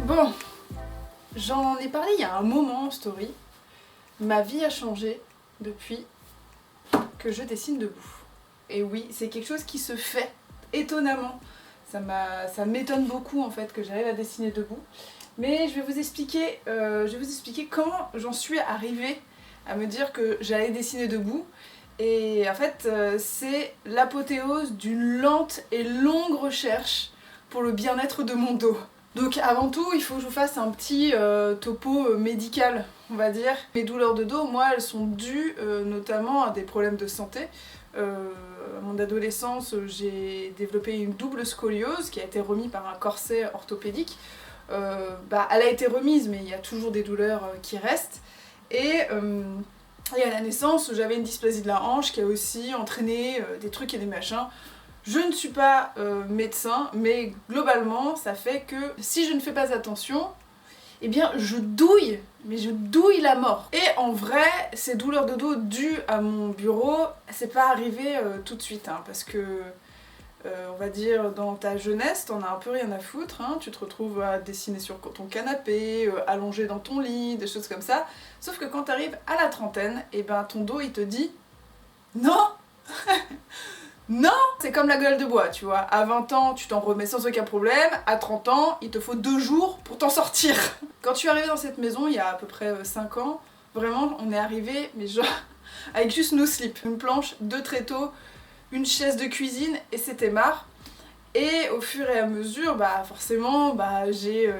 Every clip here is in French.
Bon, j'en ai parlé il y a un moment en story. Ma vie a changé depuis que je dessine debout. Et oui, c'est quelque chose qui se fait étonnamment. Ça m'étonne beaucoup en fait que j'arrive à dessiner debout. Mais je vais vous expliquer comment j'en suis arrivée à me dire que j'allais dessiner debout. Et en fait, c'est l'apothéose d'une lente et longue recherche pour le bien-être de mon dos. Donc avant tout, il faut que je vous fasse un petit topo médical, on va dire. Mes douleurs de dos, moi, elles sont dues notamment à des problèmes de santé. À mon adolescence, j'ai développé une double scoliose qui a été remise par un corset orthopédique. Elle a été remise, mais il y a toujours des douleurs qui restent. Et à la naissance, j'avais une dysplasie de la hanche qui a aussi entraîné des trucs et des machins. Je ne suis pas médecin, mais globalement, ça fait que si je ne fais pas attention, eh bien je douille, mais je douille la mort. Et en vrai, ces douleurs de dos dues à mon bureau, c'est pas arrivé tout de suite, hein, parce que, on va dire, dans ta jeunesse, t'en as un peu rien à foutre, hein, tu te retrouves à dessiner sur ton canapé, allongé dans ton lit, des choses comme ça. Sauf que quand t'arrives à la trentaine, eh ben ton dos il te dit « Non !» Non! C'est comme la gueule de bois, tu vois. À 20 ans, tu t'en remets sans aucun problème. À 30 ans, il te faut 2 jours pour t'en sortir. Quand je suis arrivée dans cette maison, il y a à peu près 5 ans, vraiment, on est arrivé, mais genre, avec juste nos slips. Une planche, 2 tréteaux, une chaise de cuisine, et c'était marre. Et au fur et à mesure, forcément, j'ai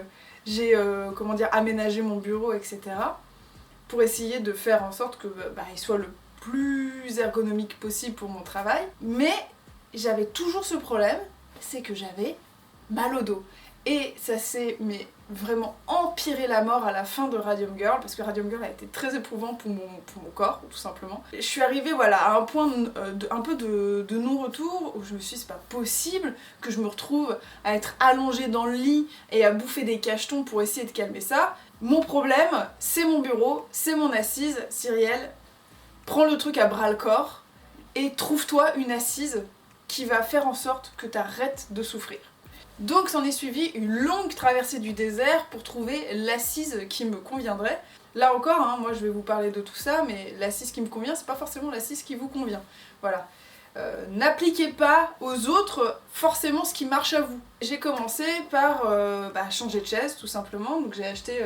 aménagé mon bureau, etc. pour essayer de faire en sorte que il soit le plus ergonomique possible pour mon travail, mais j'avais toujours ce problème, c'est que j'avais mal au dos. Et ça s'est vraiment empiré la mort à la fin de Radium Girl, parce que Radium Girl a été très éprouvant pour mon corps, tout simplement. Je suis arrivée à un point un peu de non-retour, où je me suis dit c'est pas possible que je me retrouve à être allongée dans le lit et à bouffer des cachetons pour essayer de calmer ça. Mon problème, c'est mon bureau, c'est mon assise. Cyrielle, prends le truc à bras le corps et trouve-toi une assise qui va faire en sorte que tu arrêtes de souffrir. Donc s'en est suivi une longue traversée du désert pour trouver l'assise qui me conviendrait. Là encore, hein, moi je vais vous parler de tout ça, mais l'assise qui me convient, c'est pas forcément l'assise qui vous convient. Voilà. N'appliquez pas aux autres forcément ce qui marche à vous. J'ai commencé par changer de chaise tout simplement, donc j'ai acheté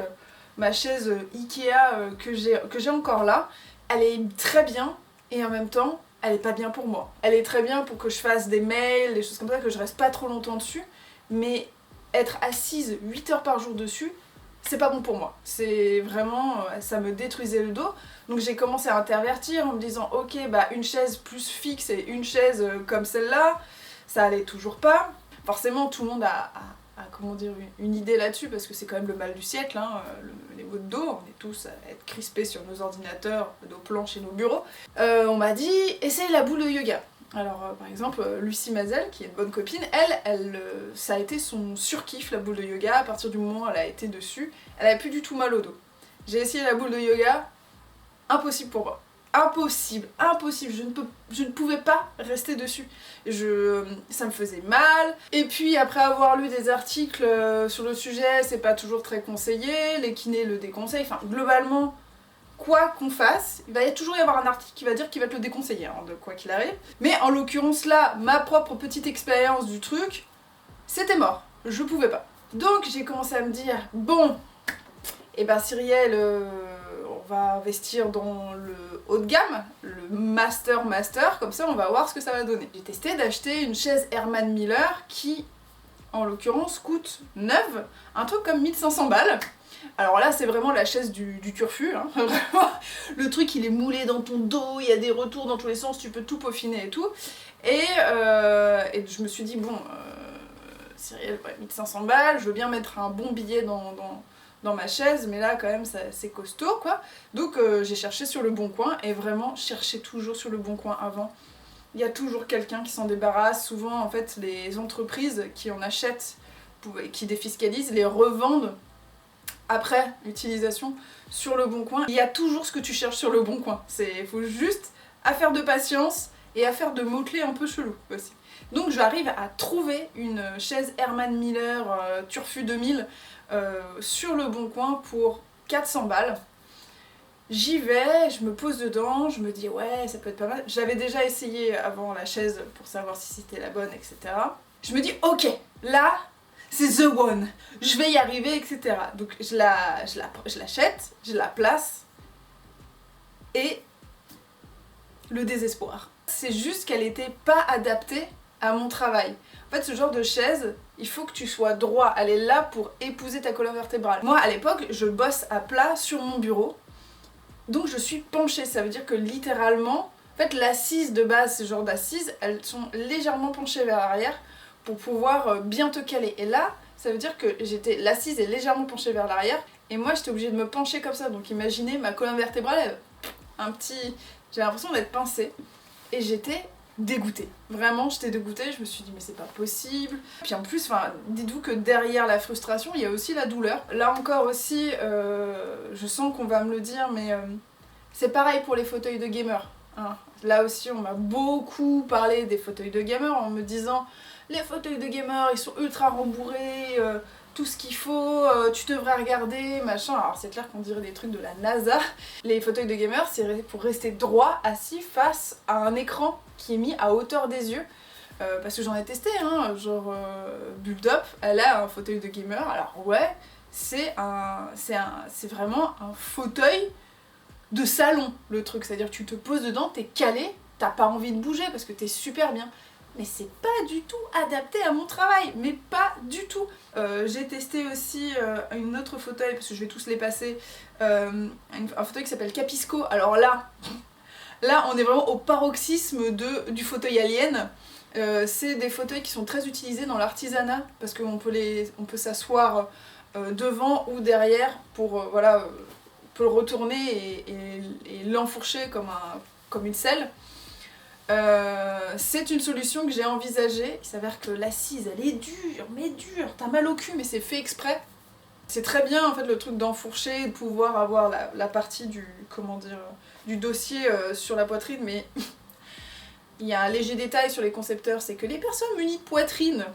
ma chaise Ikea que j'ai encore là. Elle est très bien et en même temps elle est pas bien pour moi. Elle est très bien pour que je fasse des mails, des choses comme ça, que je reste pas trop longtemps dessus, mais être assise 8 heures par jour dessus, c'est pas bon pour moi. C'est vraiment, ça me détruisait le dos. Donc j'ai commencé à intervertir en me disant ok, une chaise plus fixe et une chaise comme celle-là, ça allait toujours pas. Forcément tout le monde a une idée là-dessus parce que c'est quand même le mal du siècle, hein, les maux de dos, on est tous à être crispés sur nos ordinateurs, nos planches et nos bureaux. On m'a dit essaye la boule de yoga. Alors par exemple Lucie Mazel, qui est une bonne copine, elle ça a été son surkiff la boule de yoga. À partir du moment où elle a été dessus, elle avait plus du tout mal au dos. J'ai essayé la boule de yoga, impossible pour moi. Impossible, je ne pouvais pas rester dessus. Ça me faisait mal. Et puis après avoir lu des articles sur le sujet, c'est pas toujours très conseillé, les kinés le déconseillent, enfin globalement, quoi qu'on fasse, il va toujours y avoir un article qui va dire qu'il va te le déconseiller, hein, de quoi qu'il arrive. Mais en l'occurrence là, ma propre petite expérience du truc, c'était mort, je pouvais pas. Donc j'ai commencé à me dire, bon, Cyrielle, on va investir dans le haut de gamme, le master, comme ça on va voir ce que ça va donner. J'ai testé d'acheter une chaise Herman Miller qui, en l'occurrence, coûte neuve, un truc comme 1500 balles. Alors là c'est vraiment la chaise du turfu, hein. Vraiment, le truc il est moulé dans ton dos, il y a des retours dans tous les sens, tu peux tout peaufiner et tout. Et je me suis dit bon, Cyrielle, 1500 balles, je veux bien mettre un bon billet dans ma chaise, mais là quand même c'est costaud quoi. Donc j'ai cherché sur le bon coin, et vraiment cherchez toujours sur le bon coin avant. Il y a toujours quelqu'un qui s'en débarrasse. Souvent en fait les entreprises qui en achètent, qui défiscalisent, les revendent après l'utilisation sur le bon coin. Il y a toujours ce que tu cherches sur le bon coin. Il faut juste affaire de patience et à faire de mots-clés un peu chelous aussi. Donc j'arrive à trouver une chaise Herman Miller Turfu 2000 sur le Bon Coin pour 400 balles. J'y vais, je me pose dedans, je me dis ouais ça peut être pas mal. J'avais déjà essayé avant la chaise pour savoir si c'était la bonne, etc. Je me dis ok, là c'est the one, je vais y arriver, etc. Donc je l'achète, je la place et le désespoir. C'est juste qu'elle n'était pas adaptée à mon travail. En fait, ce genre de chaise, il faut que tu sois droit. Elle est là pour épouser ta colonne vertébrale. Moi, à l'époque, je bosse à plat sur mon bureau. Donc je suis penchée. Ça veut dire que littéralement, en fait, l'assise de base, ce genre d'assises, elles sont légèrement penchées vers l'arrière pour pouvoir bien te caler. Et là, ça veut dire que l'assise est légèrement penchée vers l'arrière. Et moi, j'étais obligée de me pencher comme ça. Donc imaginez ma colonne vertébrale, j'ai l'impression d'être pincée. Et j'étais dégoûtée. Vraiment, j'étais dégoûtée. Je me suis dit, mais c'est pas possible. Puis en plus, dites-vous que derrière la frustration, il y a aussi la douleur. Là encore aussi, je sens qu'on va me le dire, mais c'est pareil pour les fauteuils de gamer. Hein. Là aussi, on m'a beaucoup parlé des fauteuils de gamer en me disant, les fauteuils de gamer, ils sont ultra rembourrés. Tout ce qu'il faut, tu devrais regarder, machin. Alors c'est clair qu'on dirait des trucs de la NASA. Les fauteuils de gamer, c'est pour rester droit, assis face à un écran qui est mis à hauteur des yeux. Parce que j'en ai testé, hein, genre Build Up, elle a un fauteuil de gamer. Alors ouais, c'est vraiment un fauteuil de salon, le truc. C'est-à-dire que tu te poses dedans, t'es calé, t'as pas envie de bouger parce que t'es super bien. Mais c'est pas du tout adapté à mon travail, mais pas du tout. J'ai testé aussi une autre fauteuil, parce que je vais tous les passer, un fauteuil qui s'appelle Capisco. Alors là on est vraiment au paroxysme du fauteuil alien. C'est des fauteuils qui sont très utilisés dans l'artisanat, parce qu'on peut s'asseoir devant ou derrière pour on peut le retourner et l'enfourcher comme une selle. C'est une solution que j'ai envisagée. Il s'avère que l'assise elle est dure, mais dure, t'as mal au cul, mais c'est fait exprès. C'est très bien en fait le truc d'enfourcher, de pouvoir avoir la partie du dossier sur la poitrine, mais il y a un léger détail sur les concepteurs, c'est que les personnes munies de poitrine,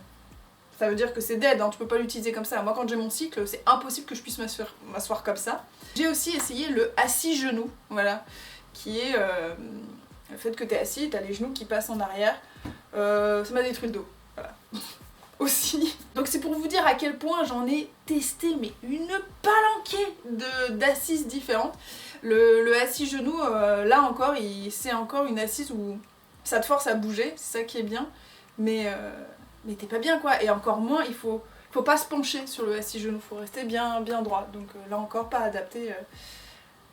ça veut dire que c'est dead, hein, tu peux pas l'utiliser comme ça. Moi quand j'ai mon cycle, c'est impossible que je puisse m'asseoir comme ça. J'ai aussi essayé le assis genou, voilà, qui est le fait que t'es assis, t'as les genoux qui passent en arrière, ça m'a détruit le dos, voilà. Aussi. Donc c'est pour vous dire à quel point j'en ai testé mais une palanquée d'assises différentes. Le assis genou, là encore, c'est encore une assise où ça te force à bouger, c'est ça qui est bien, mais t'es pas bien quoi, et encore moins, il faut pas se pencher sur le assis genou, faut rester bien droit, donc là encore pas adapté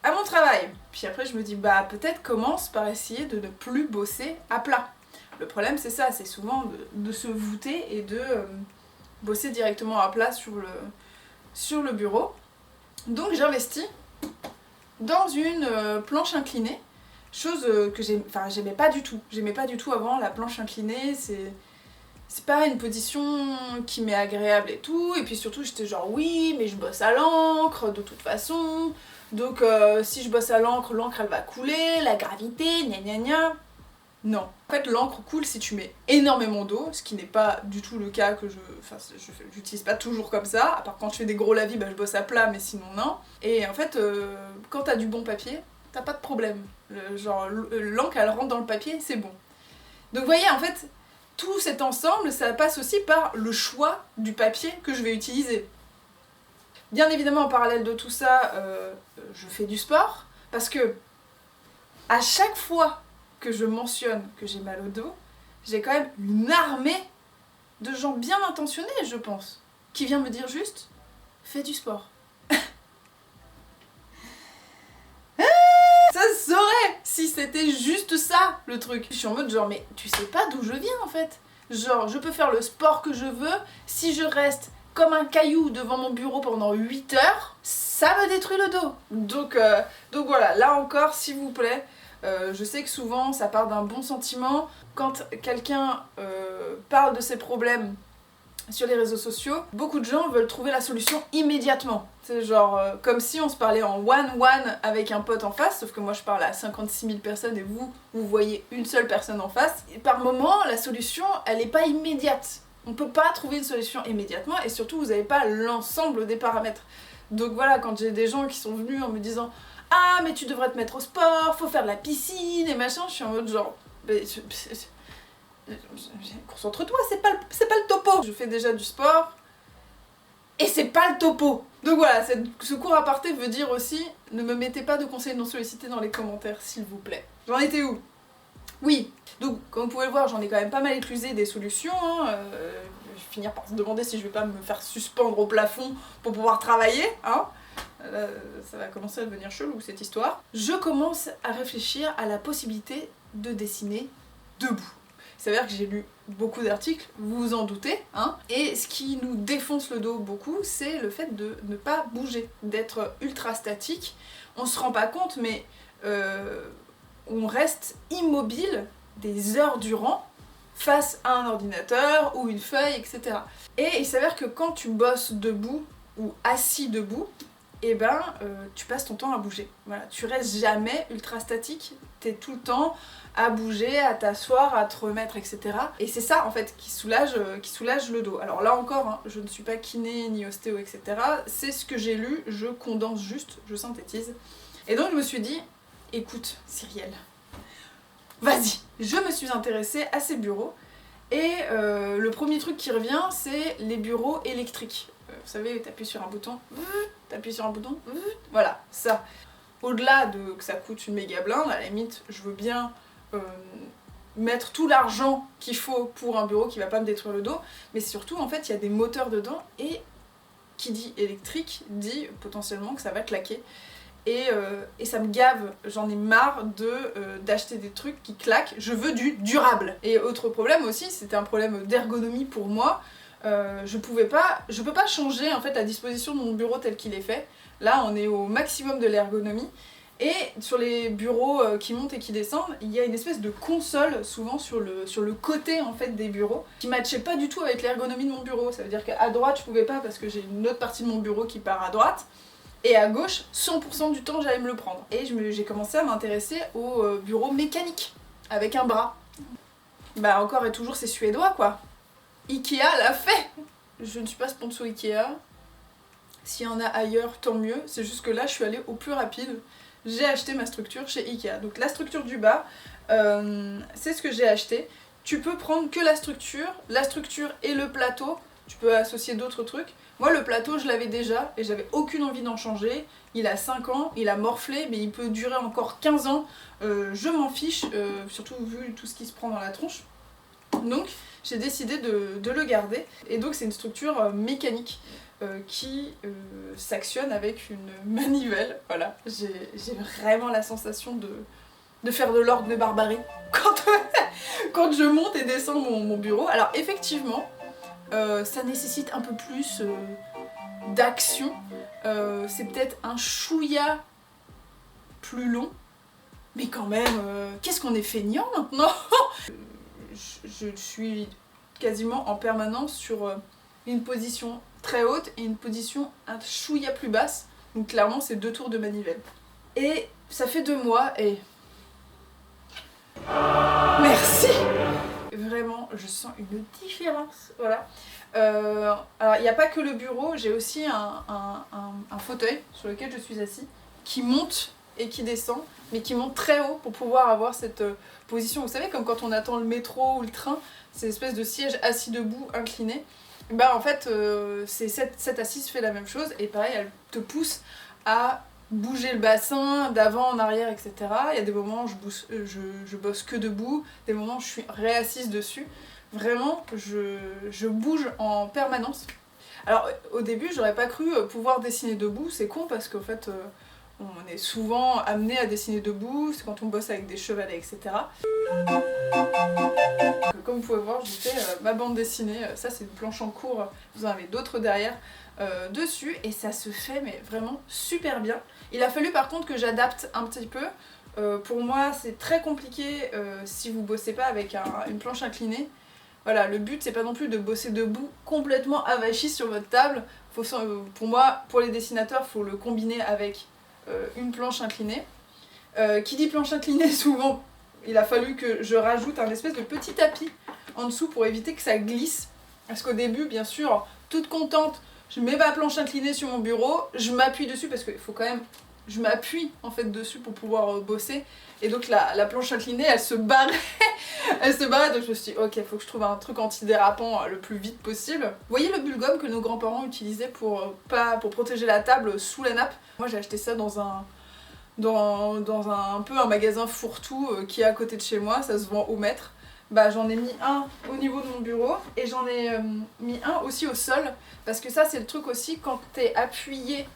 à mon travail. Puis après je me dis bah peut-être commence par essayer de ne plus bosser à plat. Le problème c'est ça, c'est souvent de se voûter et de bosser directement à plat sur le bureau. Donc j'investis dans une planche inclinée, chose que j'aimais pas du tout. J'aimais pas du tout avant la planche inclinée, c'est pas une position qui m'est agréable et tout, et puis surtout j'étais genre oui mais je bosse à l'encre de toute façon. Donc si je bosse à l'encre elle va couler, la gravité, gna gna gna. Non. En fait l'encre coule si tu mets énormément d'eau, ce qui n'est pas du tout le cas que j'utilise pas toujours comme ça, à part quand je fais des gros lavis, bah je bosse à plat mais sinon non. Et en fait quand t'as du bon papier, t'as pas de problème. L'encre elle rentre dans le papier, c'est bon. Donc vous voyez en fait, tout cet ensemble ça passe aussi par le choix du papier que je vais utiliser. Bien évidemment, en parallèle de tout ça, je fais du sport, parce que à chaque fois que je mentionne que j'ai mal au dos, j'ai quand même une armée de gens bien intentionnés, je pense, qui vient me dire juste « fais du sport ». Ça se saurait si c'était juste ça, le truc. Je suis en mode genre, mais tu sais pas d'où je viens en fait. Genre, je peux faire le sport que je veux, si je reste comme un caillou devant mon bureau pendant 8 heures, ça me détruit le dos. Donc voilà, là encore, s'il vous plaît, je sais que souvent ça part d'un bon sentiment. Quand quelqu'un parle de ses problèmes sur les réseaux sociaux, beaucoup de gens veulent trouver la solution immédiatement. C'est genre comme si on se parlait en one-one avec un pote en face, sauf que moi je parle à 56 000 personnes et vous voyez une seule personne en face. Et par moment, la solution, elle n'est pas immédiate. On peut pas trouver une solution immédiatement et surtout vous n'avez pas l'ensemble des paramètres. Donc voilà, quand j'ai des gens qui sont venus en me disant « Ah mais tu devrais te mettre au sport, faut faire de la piscine et machin », je suis en mode genre concentre-toi, c'est pas le topo. Je fais déjà du sport et c'est pas le topo. Donc voilà, ce court aparté veut dire aussi ne me mettez pas de conseils non sollicités dans les commentaires s'il vous plaît. J'en étais où? Oui, donc comme vous pouvez le voir, j'en ai quand même pas mal éclusé des solutions. Je vais finir par se demander si je vais pas me faire suspendre au plafond pour pouvoir travailler. Là, ça va commencer à devenir chelou cette histoire. Je commence à réfléchir à la possibilité de dessiner debout. Il s'avère que j'ai lu beaucoup d'articles, vous vous en doutez, et ce qui nous défonce le dos beaucoup, c'est le fait de ne pas bouger, d'être ultra statique. On se rend pas compte, mais on reste immobile des heures durant face à un ordinateur ou une feuille, etc. Et il s'avère que quand tu bosses debout ou assis debout, eh ben, tu passes ton temps à bouger. Voilà, tu restes jamais ultra statique, t'es tout le temps à bouger, à t'asseoir, à te remettre, etc. Et c'est ça en fait qui soulage le dos. Alors là encore, je ne suis pas kiné ni ostéo, etc. C'est ce que j'ai lu, je condense juste, je synthétise. Et donc je me suis dit, écoute Cyrielle, vas-y. Je me suis intéressée à ces bureaux et le premier truc qui revient, c'est les bureaux électriques. Vous savez, t'appuies sur un bouton, voilà, ça. Au-delà de que ça coûte une méga blinde, à la limite, je veux bien mettre tout l'argent qu'il faut pour un bureau qui va pas me détruire le dos, mais surtout, en fait, il y a des moteurs dedans, et qui dit électrique, dit potentiellement que ça va claquer. Et ça me gave, j'en ai marre d'acheter des trucs qui claquent, je veux du durable. Et autre problème aussi, c'était un problème d'ergonomie pour moi, je peux pas changer en fait la disposition de mon bureau tel qu'il est fait. Là on est au maximum de l'ergonomie et sur les bureaux qui montent et qui descendent, il y a une espèce de console souvent sur le côté en fait des bureaux qui matchait pas du tout avec l'ergonomie de mon bureau. Ça veut dire qu'à droite je pouvais pas parce que j'ai une autre partie de mon bureau qui part à droite. Et à gauche, 100% du temps j'allais me le prendre. Et j'ai commencé à m'intéresser au bureau mécanique, avec un bras. Bah encore et toujours c'est suédois quoi. Ikea l'a fait. Je ne suis pas sponsor Ikea. S'il y en a ailleurs, tant mieux. C'est juste que là je suis allée au plus rapide. J'ai acheté ma structure chez Ikea. Donc la structure du bas, c'est ce que j'ai acheté. Tu peux prendre que la structure et le plateau. Tu peux associer d'autres trucs. Moi le plateau je l'avais déjà et j'avais aucune envie d'en changer. Il a 5 ans, il a morflé mais il peut durer encore 15 ans. Je m'en fiche, surtout vu tout ce qui se prend dans la tronche. Donc j'ai décidé de le garder. Et donc c'est une structure mécanique qui s'actionne avec une manivelle. Voilà, j'ai vraiment la sensation de faire de l'orgue de barbarie quand je monte et descends mon bureau. Alors effectivement, ça nécessite un peu plus d'action. C'est peut-être un chouïa plus long, mais quand même, qu'est-ce qu'on est feignant maintenant. Je suis quasiment en permanence sur une position très haute et une position un chouïa plus basse. Donc clairement, c'est 2 tours de manivelle. Et ça fait 2 mois et... Merci. Vraiment, je sens une différence. Voilà. Alors, il n'y a pas que le bureau, j'ai aussi un fauteuil sur lequel je suis assise qui monte et qui descend, mais qui monte très haut pour pouvoir avoir cette position. Vous savez, comme quand on attend le métro ou le train, c'est une espèce de siège assis debout, incliné. Bah en fait, cette assise fait la même chose et pareil, elle te pousse à bouger le bassin d'avant en arrière, etc. Il y a des moments où je bosse que debout, des moments où je suis réassise dessus. Vraiment, je bouge en permanence. Alors au début, j'aurais pas cru pouvoir dessiner debout, c'est con parce qu'en fait, on est souvent amené à dessiner debout, c'est quand on bosse avec des chevalets, etc. Comme vous pouvez voir, j'ai fait ma bande dessinée, ça c'est une planche en cours, vous en avez d'autres derrière dessus, et ça se fait mais vraiment super bien. Il a fallu par contre que j'adapte un petit peu. Pour moi c'est très compliqué si vous bossez pas avec une planche inclinée, Voilà, le but c'est pas non plus de bosser debout complètement avachi sur votre table. Pour moi, pour les dessinateurs, faut le combiner avec une planche inclinée. Qui dit planche inclinée, souvent il a fallu que je rajoute un espèce de petit tapis en dessous pour éviter que ça glisse. Parce qu'au début, bien sûr, toute contente, je mets ma planche inclinée sur mon bureau, je m'appuie dessus parce qu'il faut quand même... Je m'appuie en fait dessus pour pouvoir bosser. Et donc la planche inclinée, elle se barrait. Elle se barrait, donc je me suis dit, ok, il faut que je trouve un truc antidérapant le plus vite possible. Vous voyez le bulgum que nos grands-parents utilisaient pour protéger la table sous la nappe? Moi j'ai acheté ça dans un peu un magasin fourre-tout qui est à côté de chez moi, ça se vend au mètre. Bah j'en ai mis un au niveau de mon bureau et j'en ai mis un aussi au sol, parce que ça c'est le truc aussi, quand t'es appuyé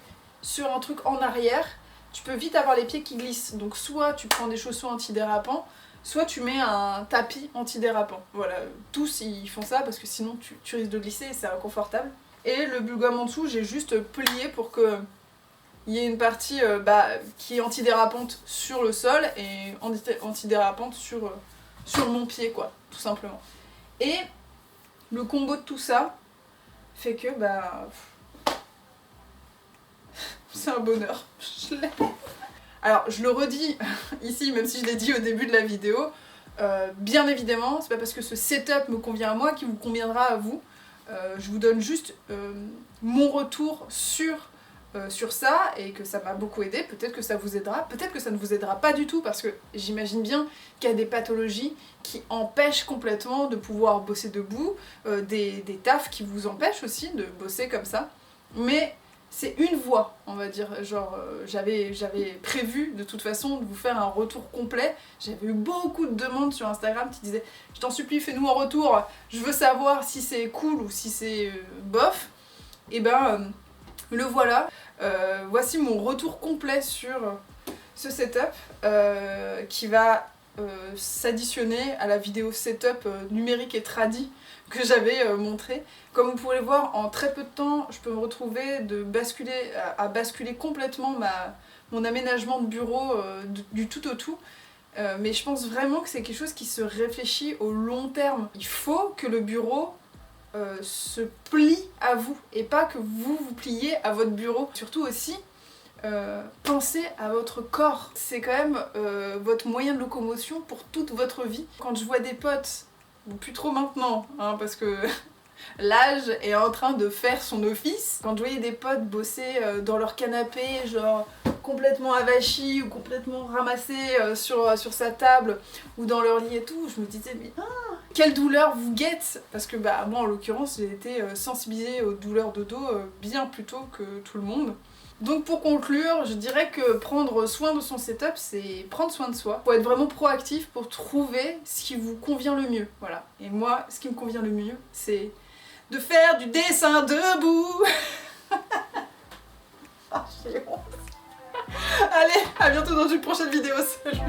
sur un truc en arrière, tu peux vite avoir les pieds qui glissent. Donc soit tu prends des chaussons antidérapants, soit tu mets un tapis antidérapant. Voilà, tous ils font ça parce que sinon tu risques de glisser et c'est inconfortable. Et le bulgum en dessous, j'ai juste plié pour que il y ait une partie qui est antidérapante sur le sol et antidérapante sur mon pied, quoi, tout simplement. Et le combo de tout ça fait que c'est un bonheur. Je l'ai. Alors je le redis ici, même si je l'ai dit au début de la vidéo, bien évidemment, c'est pas parce que ce setup me convient à moi qu'il vous conviendra à vous. Je vous donne juste mon retour sur ça et que ça m'a beaucoup aidé. Peut-être que ça vous aidera, peut-être que ça ne vous aidera pas du tout, parce que j'imagine bien qu'il y a des pathologies qui empêchent complètement de pouvoir bosser debout, des tafs qui vous empêchent aussi de bosser comme ça. Mais c'est une voie, on va dire, genre j'avais prévu de toute façon de vous faire un retour complet. J'avais eu beaucoup de demandes sur Instagram qui disaient « Je t'en supplie, fais-nous un retour, je veux savoir si c'est cool ou si c'est bof ». Et le voilà. Voici mon retour complet sur ce setup qui va s'additionner à la vidéo setup numérique et tradi que j'avais montré. Comme vous pouvez le voir, en très peu de temps, je peux me retrouver à basculer complètement mon aménagement de bureau du tout au tout. Mais je pense vraiment que c'est quelque chose qui se réfléchit au long terme. Il faut que le bureau se plie à vous et pas que vous vous pliez à votre bureau. Surtout aussi, pensez à votre corps. C'est quand même votre moyen de locomotion pour toute votre vie. Quand je vois des potes, bon, plus trop maintenant, hein, parce que l'âge est en train de faire son office. Quand je voyais des potes bosser dans leur canapé, genre complètement avachis ou complètement ramassés sur sa table ou dans leur lit et tout, je me disais mais quelle douleur vous guette. Parce que moi en l'occurrence j'ai été sensibilisée aux douleurs de dos bien plus tôt que tout le monde. Donc pour conclure, je dirais que prendre soin de son setup, c'est prendre soin de soi. Faut être vraiment proactif pour trouver ce qui vous convient le mieux. Voilà. Et moi, ce qui me convient le mieux, c'est de faire du dessin debout. Oh, j'ai honte. Allez, à bientôt dans une prochaine vidéo. Salut.